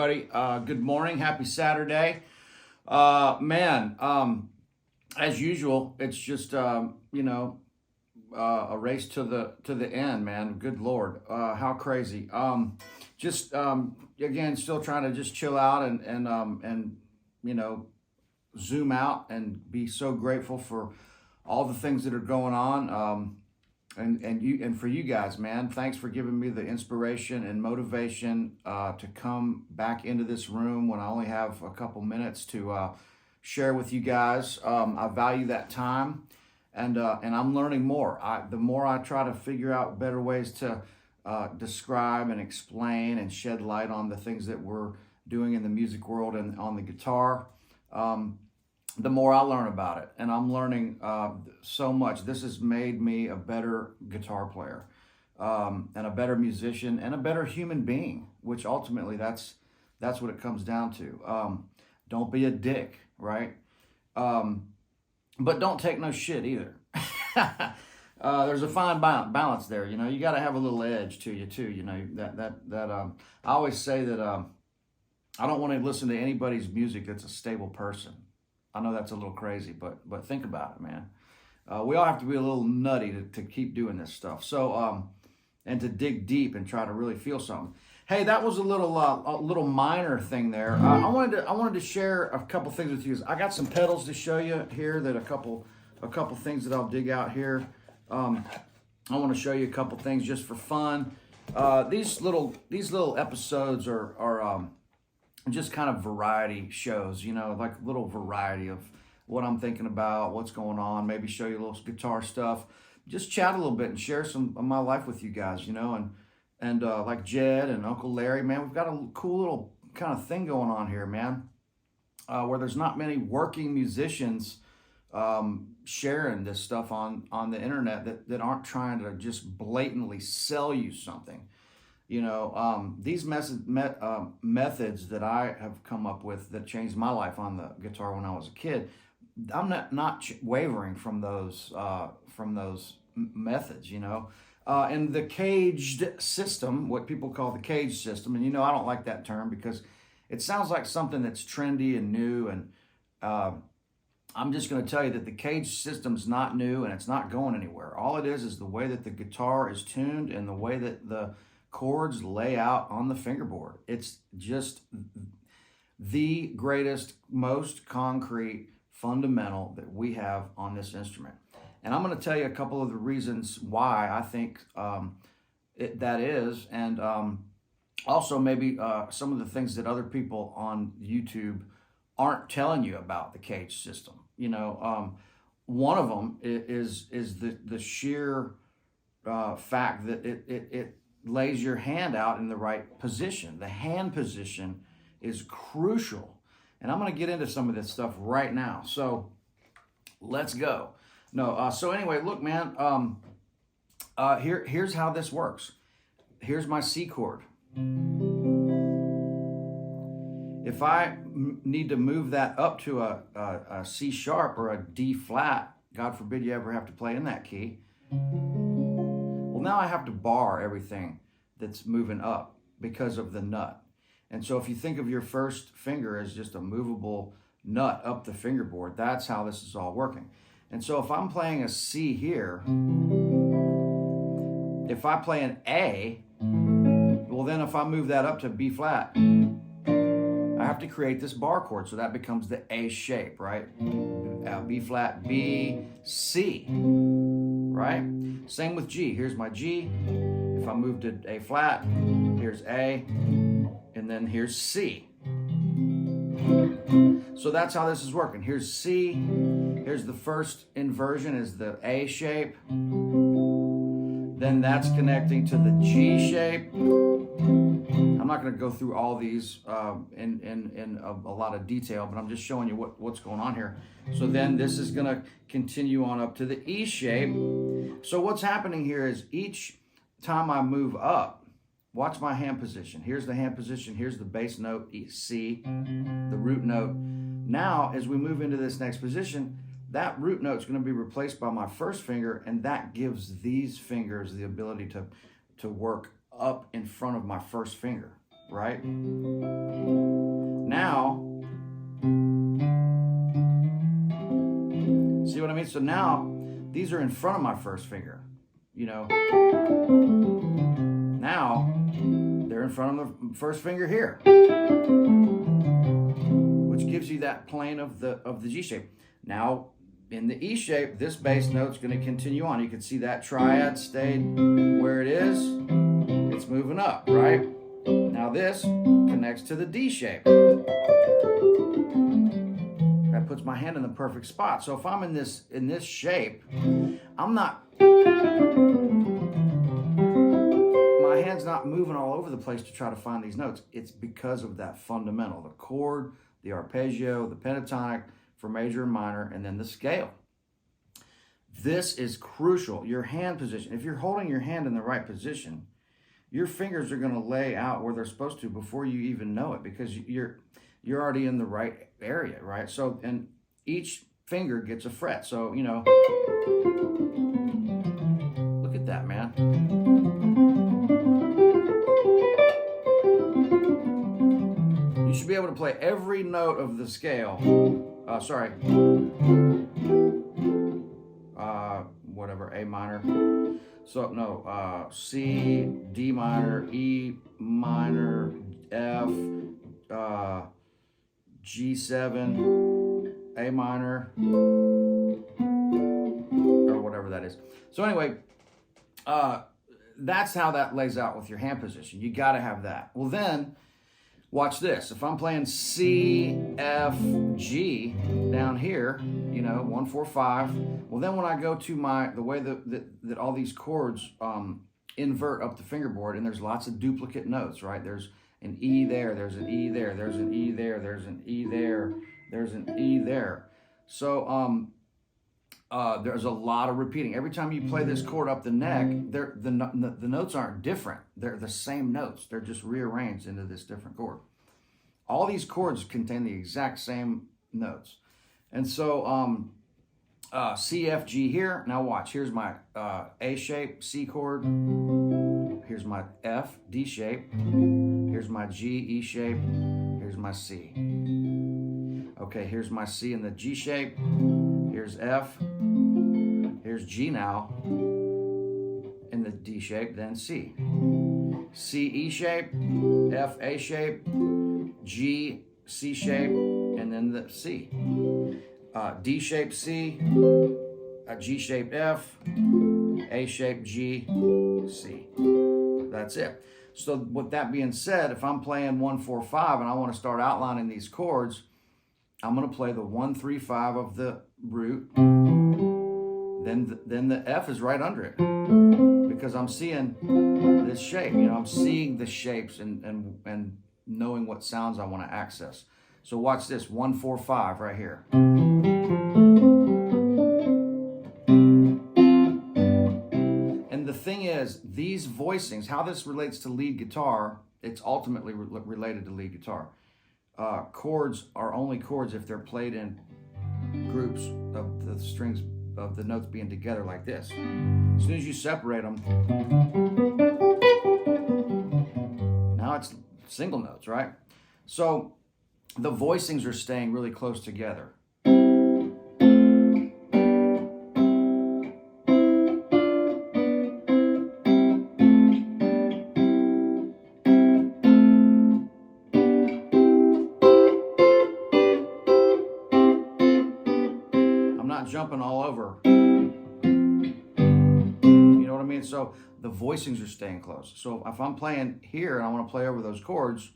everybody. Good morning. Happy Saturday. As usual, it's just a race to the end, man. Good Lord, how crazy. Again, still trying to just chill out and zoom out and be so grateful for all the things that are going on. And for you guys, man, thanks for giving me the inspiration and motivation to come back into this room when I only have a couple minutes to share with you guys. I value that time, and I'm learning more. The more I try to figure out better ways to describe and explain and shed light on the things that we're doing in the music world and on the guitar, the more I learn about it. And I'm learning so much. This has made me a better guitar player, and a better musician and a better human being, which ultimately that's what it comes down to. Don't be a dick, right? But don't take no shit either. There's a fine balance there. You got to have a little edge to you too. I always say that I don't want to listen to anybody's music that's a stable person. I know that's a little crazy, but think about it, man. We all have to be a little nutty to keep doing this stuff. So, and to dig deep and try to really feel something. Hey, that was a little minor thing there. I wanted to share a couple things with you. I got some pedals to show you here. That a couple things that I'll dig out here. I want to show you a couple things just for fun. These little episodes are just kind of variety shows, like little variety of what I'm thinking about, what's going on, maybe show you a little guitar stuff, just chat a little bit and share some of my life with you guys, and like Jed and Uncle Larry, man, we've got a cool little kind of thing going on here, man, where there's not many working musicians sharing this stuff on the internet that aren't trying to just blatantly sell you something. These methods that I have come up with that changed my life on the guitar when I was a kid, I'm not wavering from those methods, and the CAGED system, what people call the CAGED system, and I don't like that term because it sounds like something that's trendy and new, and I'm just going to tell you that the CAGED system's not new and it's not going anywhere. All it is the way that the guitar is tuned and the way that the chords lay out on the fingerboard. It's just the greatest, most concrete fundamental that we have on this instrument. And I'm going to tell you a couple of the reasons why I think that is, and also maybe some of the things that other people on YouTube aren't telling you about the CAGED system. One of them is the sheer fact that it lays your hand out in the right position. The hand position is crucial. And I'm going to get into some of this stuff right now. So let's go. So anyway, look, man, here's how this works. Here's my C chord. If I need to move that up to a C sharp or a D flat, God forbid you ever have to play in that key, well, now I have to bar everything that's moving up because of the nut. And so if you think of your first finger as just a movable nut up the fingerboard, that's how this is all working. And so if I'm playing a C here, if I play an A, well, then if I move that up to B flat, I have to create this bar chord, so that becomes the A shape, right? B flat, B, C, right? Same with G. Here's my G. If I move to A flat, here's A, and then here's C. So that's how this is working. Here's C. Here's the first inversion is the A shape. Then that's connecting to the G shape. I'm not going to go through all these in a lot of detail, but I'm just showing you what's going on here. So then this is going to continue on up to the E shape. So what's happening here is each time I move up, watch my hand position. Here's the hand position. Here's the bass note, C, the root note. Now, as we move into this next position, that root note is going to be replaced by my first finger, and that gives these fingers the ability to work up in front of my first finger. right? Now, see what I mean? So now, these are in front of my first finger, you know. Now, they're in front of the first finger here, which gives you that plane of the G shape. Now, in the E shape, this bass note's going to continue on. You can see that triad stayed where it is. It's moving up, right? Now this connects to the D shape. That puts my hand in the perfect spot. So if I'm in this shape, I'm not, my hand's not moving all over the place to try to find these notes. It's because of that fundamental, the chord, the arpeggio, the pentatonic for major and minor, and then the scale. This is crucial. Your hand position. If you're holding your hand in the right position, your fingers are going to lay out where they're supposed to before you even know it, because you're already in the right area, right? So, and each finger gets a fret. So, you know, look at that, man. You should be able to play every note of the scale. Whatever, A minor. So, no, C, D minor, E minor, F, G7, A minor, or whatever that is. So anyway, that's how that lays out with your hand position. You got to have that. Well, then, watch this. If I'm playing C, F, G down here, you know, 1, 4, 5. Well, then when I go to the way that all these chords invert up the fingerboard, and there's lots of duplicate notes, right? There's an E there, there's an E there, there's an E there, there's an E there, there's an E there. So there's a lot of repeating. Every time you play this chord up the neck, the notes aren't different. They're the same notes. They're just rearranged into this different chord. All these chords contain the exact same notes. And so C, F, G here. Now watch. Here's my A shape, C chord. Here's my F, D shape. Here's my G, E shape. Here's my C. Okay, here's my C in the G shape. Here's F. Here's G now in the D shape, then C. C, E shape, F, A shape, G, C shape, and then the C. D shape C, G shape F, A shape G, C. That's it. So with that being said, if I'm playing 1, 4, 5 and I want to start outlining these chords, I'm going to play the 1, 3, 5 of the root. Then the F is right under it, because I'm seeing this shape. You know, I'm seeing the shapes and knowing what sounds I want to access. So watch this, 1, 4, 5 right here. And the thing is, these voicings, how this relates to lead guitar, it's ultimately related to lead guitar. Chords are only chords if they're played in groups of the strings of the notes being together like this. As soon as you separate them, now it's single notes, right? So the voicings are staying really close together. Jumping all over, you know what I mean? So the voicings are staying close. So if I'm playing here and I want to play over those chords,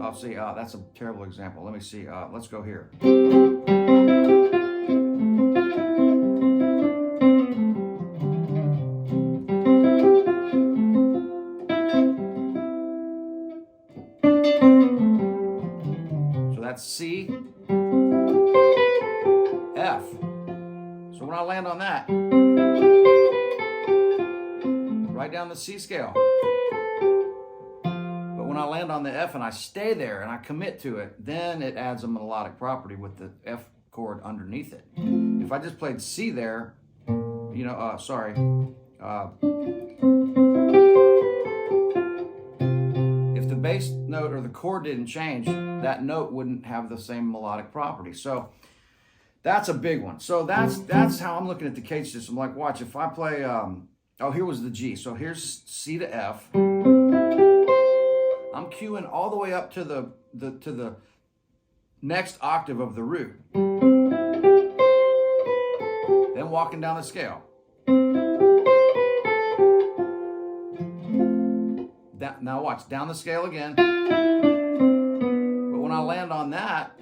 I'll see, that's a terrible example. Let me see, let's go here. That's C, F. So when I land on that, right down the C scale. But when I land on the F and I stay there and I commit to it, then it adds a melodic property with the F chord underneath it. If I just played C there, you know, If the bass note or the chord didn't change, that note wouldn't have the same melodic property. So that's a big one. So that's how I'm looking at the CAGED system. Like, watch, if I play, oh, here was the G. So here's C to F. I'm cueing all the way up to the next octave of the root. Then walking down the scale. Now watch, down the scale again. But when I land on that,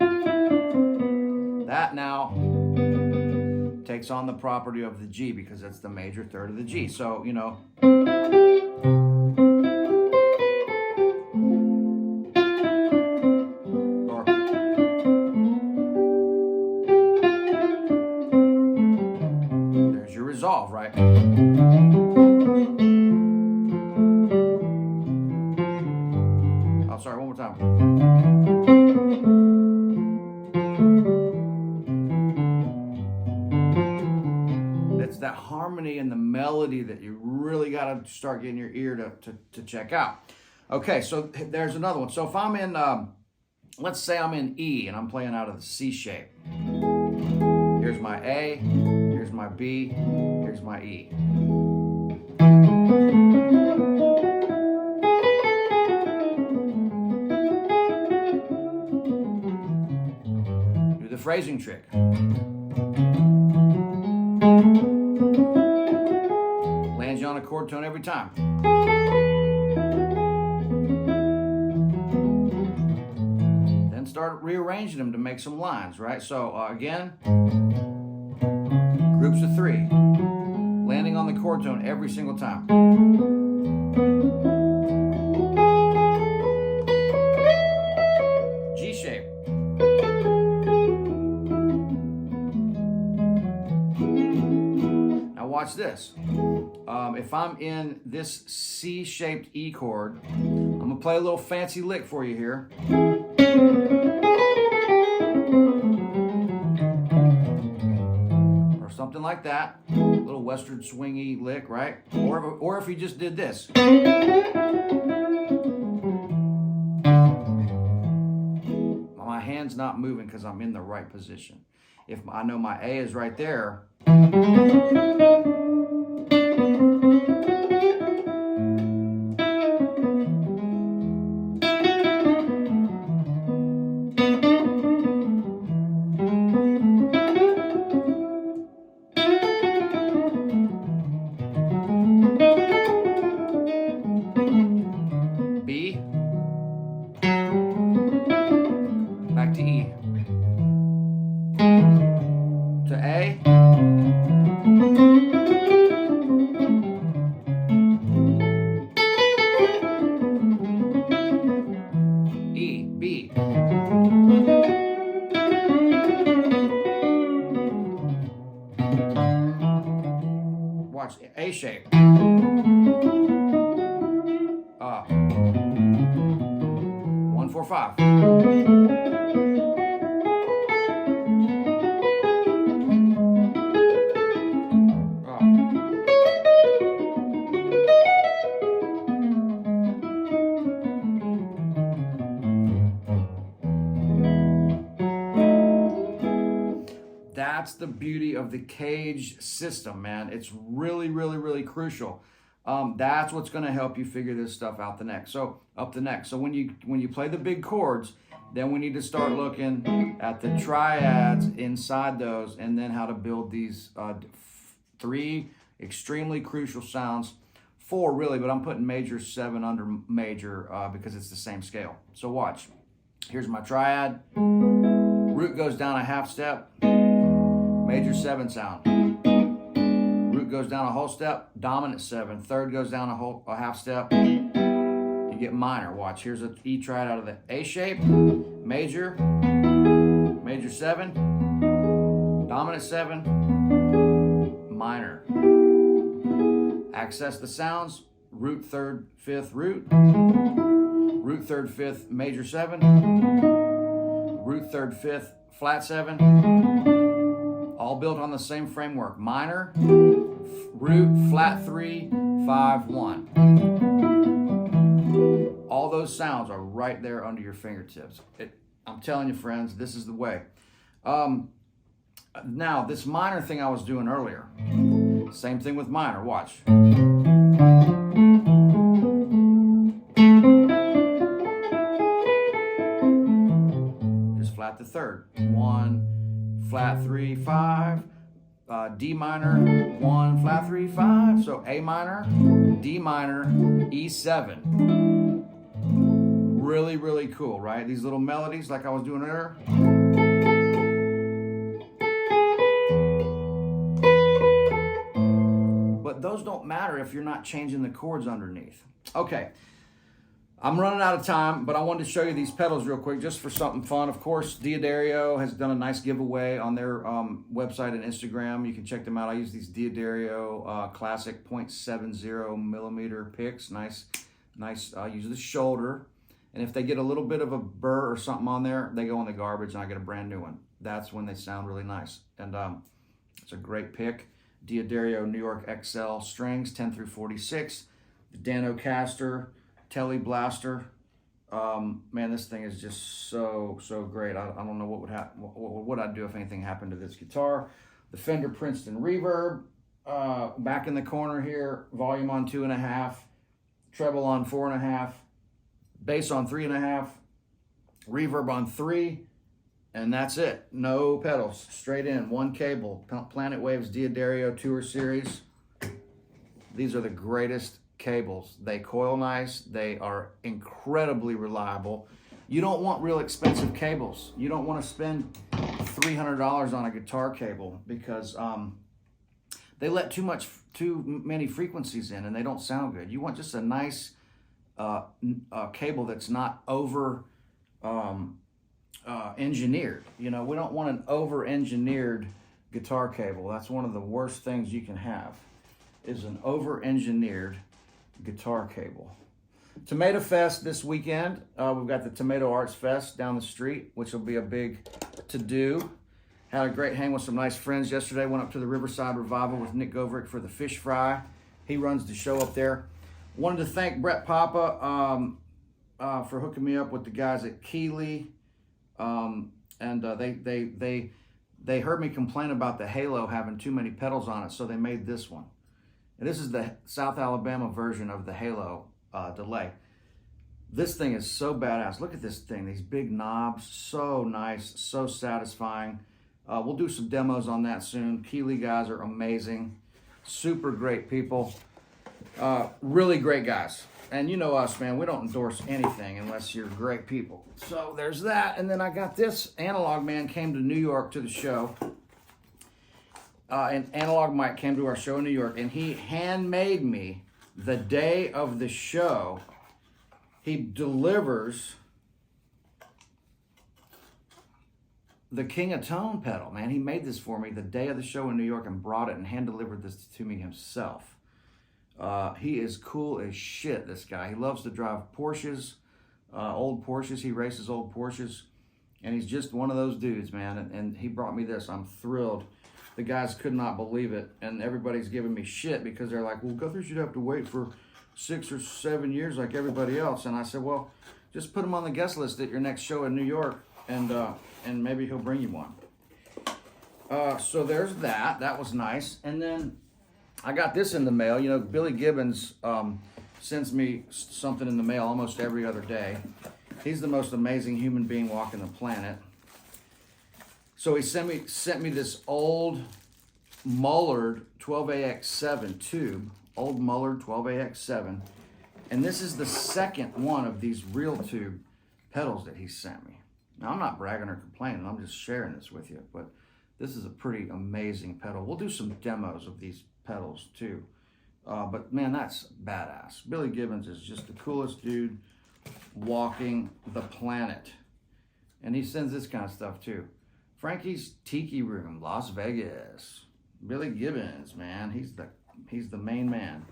that now takes on the property of the G because that's the major third of the G. So, you know. Or, there's your resolve, right? Oh, sorry, one more time. It's that harmony and the melody that you really got to start getting your ear to check out. Okay, so there's another one. So if I'm in, let's say I'm in E and I'm playing out of the C shape. Here's my A, here's my B, here's my E. Do the phrasing trick. Lands you on a chord tone every time. Then start rearranging them to make some lines, right? So again, groups of 3, landing on the chord tone every single time. G shape. Watch this. If I'm in this C-shaped E chord, I'm going to play a little fancy lick for you here. Or something like that. A little western swingy lick, right? Or if you just did this. My hand's not moving because I'm in the right position. If I know my A is right there, B, back to E, to A, E, B. Watch A shape. 1, 4, 5. That's the beauty of the CAGED system, man. It's really, really, really crucial. That's what's going to help you figure this stuff out up the neck. So when you play the big chords, then we need to start looking at the triads inside those, and then how to build these 3 extremely crucial sounds. 4 really, but I'm putting major 7 under major because it's the same scale. So watch. Here's my triad. Root goes down a half step. Major 7 sound. Root goes down a whole step, dominant 7. Third goes down a half step. You get minor. Watch. Here's an E triad out of the A shape. Major 7, dominant 7, minor. Access the sounds. Root 3rd, 5th, root. Root 3rd, 5th, major 7. Root 3rd, 5th, flat 7. All built on the same framework. Minor, root, flat 3, 5, 1. All those sounds are right there under your fingertips. I'm telling you, friends, this is the way. Now, this minor thing I was doing earlier, same thing with minor, watch. Just flat the third. 1, flat 3, 5, D minor, 1, flat 3, 5. So A minor, D minor, E7. Really, really cool, right? These little melodies like I was doing earlier. But those don't matter if you're not changing the chords underneath. Okay, I'm running out of time, but I wanted to show you these pedals real quick just for something fun. Of course, Diodario has done a nice giveaway on their website and Instagram. You can check them out. I use these Diodario classic 0.70 millimeter picks. Nice. I use the shoulder. And if they get a little bit of a burr or something on there, they go in the garbage and I get a brand new one. That's when they sound really nice. And it's a great pick. Diodario New York XL strings, 10 through 46. The Danocaster Tele Blaster. Man, this thing is just so great. I don't know what would happen. What would I do if anything happened to this guitar? The Fender Princeton Reverb. Back in the corner here, volume on 2.5, treble on 4.5, bass on 3.5, reverb on 3. And that's it. No pedals. Straight in. One cable. Planet Waves Diodario Tour Series. These are the greatest cables. They coil nice. They are incredibly reliable. You don't want real expensive cables. You don't want to spend $300 on a guitar cable because they let too many frequencies in and they don't sound good. You want just a nice cable that's not over engineered. You know, we don't want an over-engineered guitar cable. That's one of the worst things you can have, is an over-engineered guitar cable. Tomato Fest this weekend. We've got the Tomato Arts Fest down the street, which will be a big to-do. Had a great hang with some nice friends yesterday. Went up to the Riverside Revival with Nick Guthrie for the fish fry. He runs the show up there. Wanted to thank Brett Papa for hooking me up with the guys at Keeley. They heard me complain about the Halo having too many pedals on it, so they made this one. And this is the South Alabama version of the Halo delay. This thing is so badass. Look at this thing, these big knobs, so nice, so satisfying. We'll do some demos on that soon. Keeley guys are amazing, super great people, really great guys. And you know us, man, we don't endorse anything unless you're great people. So there's that. And then I got this. Analog Man came to New York to the show. And Analog Mike came to our show in New York, and he handmade me the day of the show. He delivers the King of Tone pedal, man. He made this for me the day of the show in New York and brought it and hand-delivered this to me himself. He is cool as shit, this guy. He loves to drive Porsches, old Porsches. He races old Porsches, and he's just one of those dudes, man. And he brought me this. I'm thrilled. The guys could not believe it, and everybody's giving me shit because they're like, well, Guthrie should have to wait for 6 or 7 years like everybody else. And I said, well, just put him on the guest list at your next show in New York, and maybe he'll bring you one. So there's that. That was nice. And then I got this in the mail. You know, Billy Gibbons sends me something in the mail almost every other day. He's the most amazing human being walking the planet. So he sent me this old Mullard 12AX7 tube, old Mullard 12AX7, and this is the second one of these real tube pedals that he sent me. Now, I'm not bragging or complaining. I'm just sharing this with you, but this is a pretty amazing pedal. We'll do some demos of these pedals too. But man, that's badass. Billy Gibbons is just the coolest dude walking the planet. And he sends this kind of stuff too. Frankie's Tiki Room, Las Vegas. Billy Gibbons, man, he's the main man.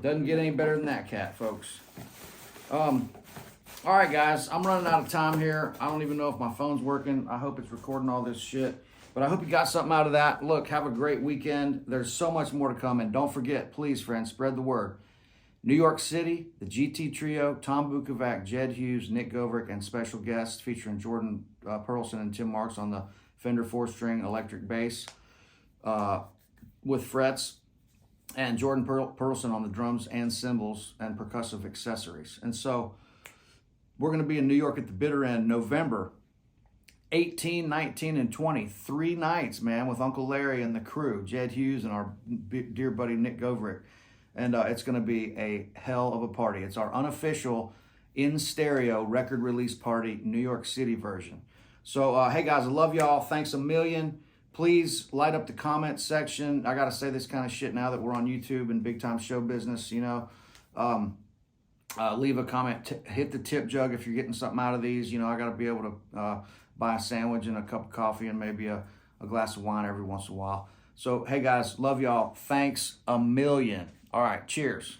Doesn't get any better than that cat, folks. All right, guys, I'm running out of time here. I don't even know if my phone's working. I hope it's recording all this shit. But I hope you got something out of that. Look, have a great weekend. There's so much more to come. And don't forget, please, friends, spread the word. New York City, the GT Trio, Tom Bukovac, Jed Hughes, Nick Goverick, and special guests featuring Jordan Perlson and Tim Marks on the Fender 4-string electric bass with frets, and Jordan Perlson on the drums and cymbals and percussive accessories. And so we're going to be in New York at the bitter end, November 18, 19, and 20. 3 nights, man, with Uncle Larry and the crew, Jed Hughes and our dear buddy Nick Goverick. And it's going to be a hell of a party. It's our unofficial in stereo record release party, New York City version. So, hey guys, I love y'all. Thanks a million. Please light up the comment section. I got to say this kind of shit now that we're on YouTube and big time show business, you know. Leave a comment. Hit the tip jug if you're getting something out of these. You know, I got to be able to buy a sandwich and a cup of coffee and maybe a glass of wine every once in a while. So, hey guys, love y'all. Thanks a million. All right, cheers.